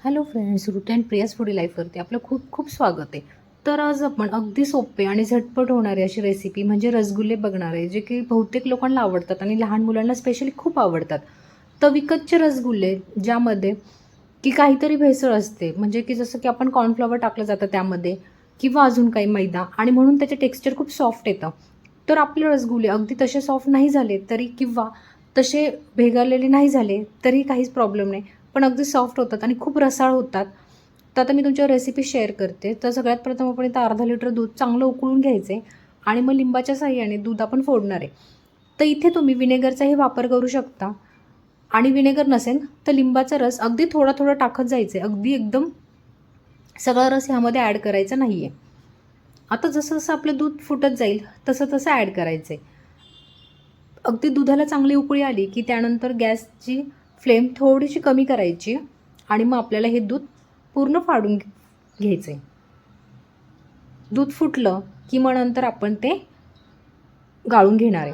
Hello friends, रूट and Priya's foodie लाईफवरती आपलं खूप खूप स्वागत आहे. तर आज आपण अगदी सोपे आणि झटपट होणारी अशी रेसिपी म्हणजे रसगुल्ले बघणार आहे, जे की बहुतेक लोकांना आवडतात आणि लहान मुलांना स्पेशली खूप आवडतात. तर विकतचे रसगुल्ले ज्यामध्ये की काहीतरी भेसळ असते, म्हणजे की जसं की आपण कॉर्नफ्लॉवर टाकलं जातं त्यामध्ये किंवा अजून काही मैदा, आणि म्हणून त्याचे टेक्स्चर खूप सॉफ्ट येतं. तर आपले रसगुल्ले अगदी तसे सॉफ्ट नाही झाले तरी किंवा तसे भेगारलेले नाही झाले तरी काहीच प्रॉब्लेम नाही, पण अगदी सॉफ्ट होतात आणि खूप रसाळ होतात. तर आता मी तुमच्यावर रेसिपी शेअर करते. तर सगळ्यात प्रथम आपण इथं अर्धा लिटर दूध चांगलं उकळून घ्यायचं आहे आणि मग लिंबाच्या साहाय्याने दूध आपण फोडणार आहे. तर इथे तुम्ही विनेगरचाही वापर करू शकता, आणि विनेगर नसेल तर लिंबाचा रस अगदी थोडा थोडा टाकत जायचं आहे. अगदी एकदम सगळा रस ह्यामध्ये ॲड करायचा नाही आहे. आता जसं जसं आपलं दूध फुटत जाईल तसं तसं ॲड करायचं आहे. अगदी दुधाला चांगली उकळी आली की त्यानंतर गॅसची फ्लेम थोडीशी कमी करायची आणि मग आपल्याला हे दूध पूर्ण फाडून घ्यायचं आहे. दूध फुटलं की मग नंतर आपण ते गाळून घेणार आहे.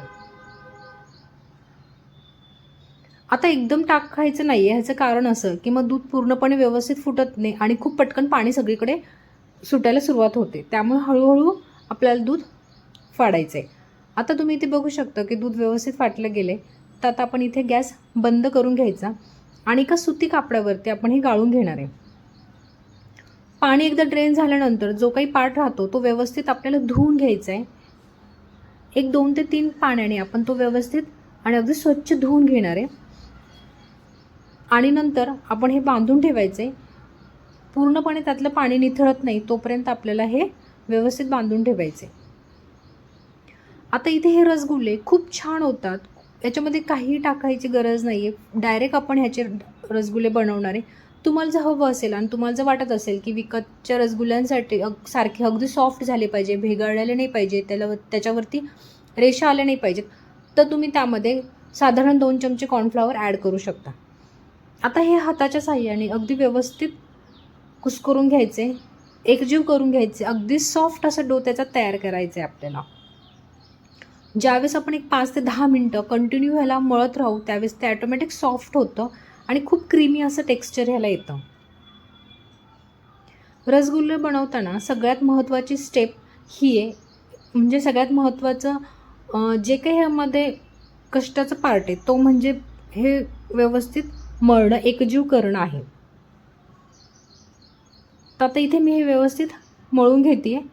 आता एकदम टाकायचं नाही आहे, ह्याचं कारण असं की मग दूध पूर्णपणे व्यवस्थित फुटत नाही आणि खूप पटकन पाणी सगळीकडे सुटायला सुरुवात होते. त्यामुळे हळूहळू आपल्याला दूध फाडायचं आहे. आता तुम्ही इथे बघू शकता की दूध व्यवस्थित फाटलं गेले. तर आता आपण इथे गॅस बंद करून घ्यायचा आणि एका सुती कापडावरती आपण हे गाळून घेणार आहे. पाणी एकदा ड्रेन झाल्यानंतर जो काही पार्ट राहतो तो व्यवस्थित आपल्याला धुवून घ्यायचा आहे. एक 2 ते 3 पाण्याने आपण तो व्यवस्थित आणि अगदी स्वच्छ धुवून घेणार आहे. आणि नंतर आपण हे बांधून ठेवायचं आहे. पूर्णपणे त्यातलं पाणी निथळत नाही तोपर्यंत आपल्याला हे व्यवस्थित बांधून ठेवायचे. आता इथे हे रसगुल्ले खूप छान होतात. याच्यामध्ये काही टाकायची गरज नाही आहे. डायरेक्ट आपण ह्याचे रसगुल्ले बनवणार आहे. तुम्हाला जर हवं असेल आणि तुम्हाला जर वाटत असेल की विकतच्या रसगुल्ल्यांसाठी सारखे अगदी सॉफ्ट झाले पाहिजे, भेगाळलेले नाही पाहिजे, त्याच्यावरती रेषा आल्या नाही पाहिजेत, तर तुम्ही त्यामध्ये साधारण 2 चमचे कॉर्नफ्लॉवर ॲड करू शकता. आता हे हाताच्या साहाय्याने अगदी व्यवस्थित कुस्करून घ्यायचे, एकजीव करून घ्यायचे. अगदी सॉफ्ट असा डो त्याचा तयार करायचा आहे आपल्याला. ज्यावेळेस आपण एक 5 ते 10 मिनटं कंटिन्यू ह्याला मळत राहू त्यावेळेस ते ॲटोमॅटिक सॉफ्ट होतं आणि खूप क्रीमी असं टेक्स्चर ह्याला येतं. रसगुल्ले बनवताना सगळ्यात महत्त्वाची स्टेप ही आहे, म्हणजे सगळ्यात महत्त्वाचं जे काही ह्यामध्ये कष्टाचं पार्ट आहे तो म्हणजे हे व्यवस्थित मळणं, एकजीव करणं आहे. तर आता इथे मी हे व्यवस्थित मळून घेते आहे.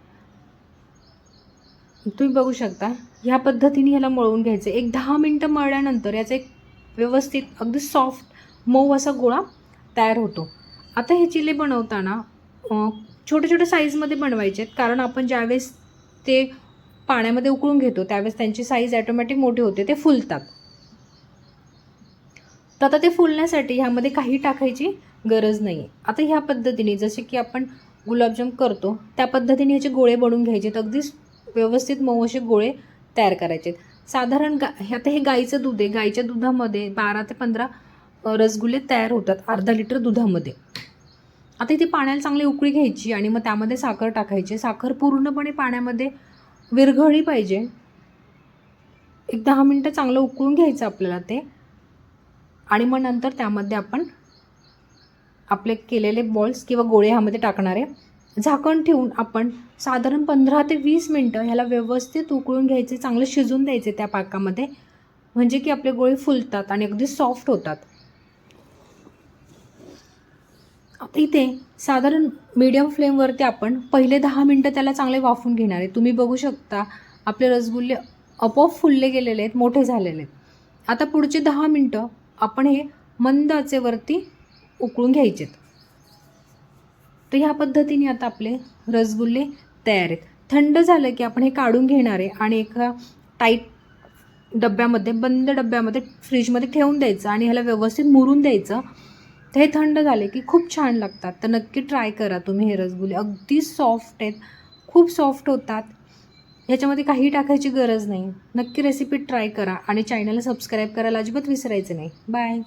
तुम्ही बघू शकता ह्या पद्धतीने ह्याला मळून घ्यायचं. एक 10 मिनटं मळल्यानंतर याचा एक व्यवस्थित अगदी सॉफ्ट मऊ असा गोळा तयार होतो. आता हे चिले बनवताना छोटे छोटे साईजमध्ये बनवायचे आहेत, कारण आपण ज्यावेळेस ते पाण्यामध्ये उकळून घेतो त्यावेळेस त्यांची साईज ॲटोमॅटिक मोठी होते, ते फुलतात. तर आता ते फुलण्यासाठी ह्यामध्ये काही टाकायची गरज नाही आहे. आता ह्या पद्धतीने जसे की आपण गुलाबजाम करतो त्या पद्धतीने ह्याचे गोळे बनवून घ्यायचे आहेत. अगदी व्यवस्थित मऊ असे गोळे तयार करायचे आहेत. साधारण आता हे गाईचं दूध आहे. गाईच्या दुधामध्ये 12 ते 15 रसगुल्ले तयार होतात अर्धा लिटर दुधामध्ये. आता इथे पाण्याला चांगली उकळी घ्यायची आणि मग त्यामध्ये साखर टाकायची. साखर पूर्णपणे पाण्यामध्ये विरघळली पाहिजे. एक 10 मिनटं चांगलं उकळून घ्यायचं आपल्याला ते, आणि मग नंतर त्यामध्ये आपण आपले केलेले बॉल्स किंवा गोळे ह्यामध्ये टाकणार आहे. झाकण ठेवून आपण साधारण 15 ते 20 मिनटं ह्याला व्यवस्थित उकळून घ्यायचे, चांगलं शिजून द्यायचे त्या पाकामध्ये, म्हणजे की आपले गोळे फुलतात आणि अगदी सॉफ्ट होतात. आता इथे साधारण मीडियम फ्लेमवरती आपण पहिले 10 मिनटं त्याला चांगले वाफून घेणार आहे. तुम्ही बघू शकता आपले रसगुल्ले आपोआप फुलले गेलेले आहेत, मोठे झालेले आहेत. आता पुढचे 10 मिनटं आपण हे मंद आचेवरती उकळून घ्यायचेत. तर ह्या पद्धतीने आता आपले रसगुल्ले तयार आहेत. थंड झालं की आपण हे काढून घेणार आहे आणि एका टाईट डब्यामध्ये, बंद डब्यामध्ये फ्रीजमध्ये ठेवून द्यायचं आणि ह्याला व्यवस्थित मुरून द्यायचं. तर हे थंड झाले की खूप छान लागतात. तर नक्की ट्राय करा तुम्ही हे रसगुल्ले. अगदी सॉफ्ट आहेत, खूप सॉफ्ट होतात. ह्याच्यामध्ये काही टाकायची गरज नाही. नक्की रेसिपी ट्राय करा आणि चॅनलला सबस्क्राईब करायला अजिबात विसरायचं नाही. बाय.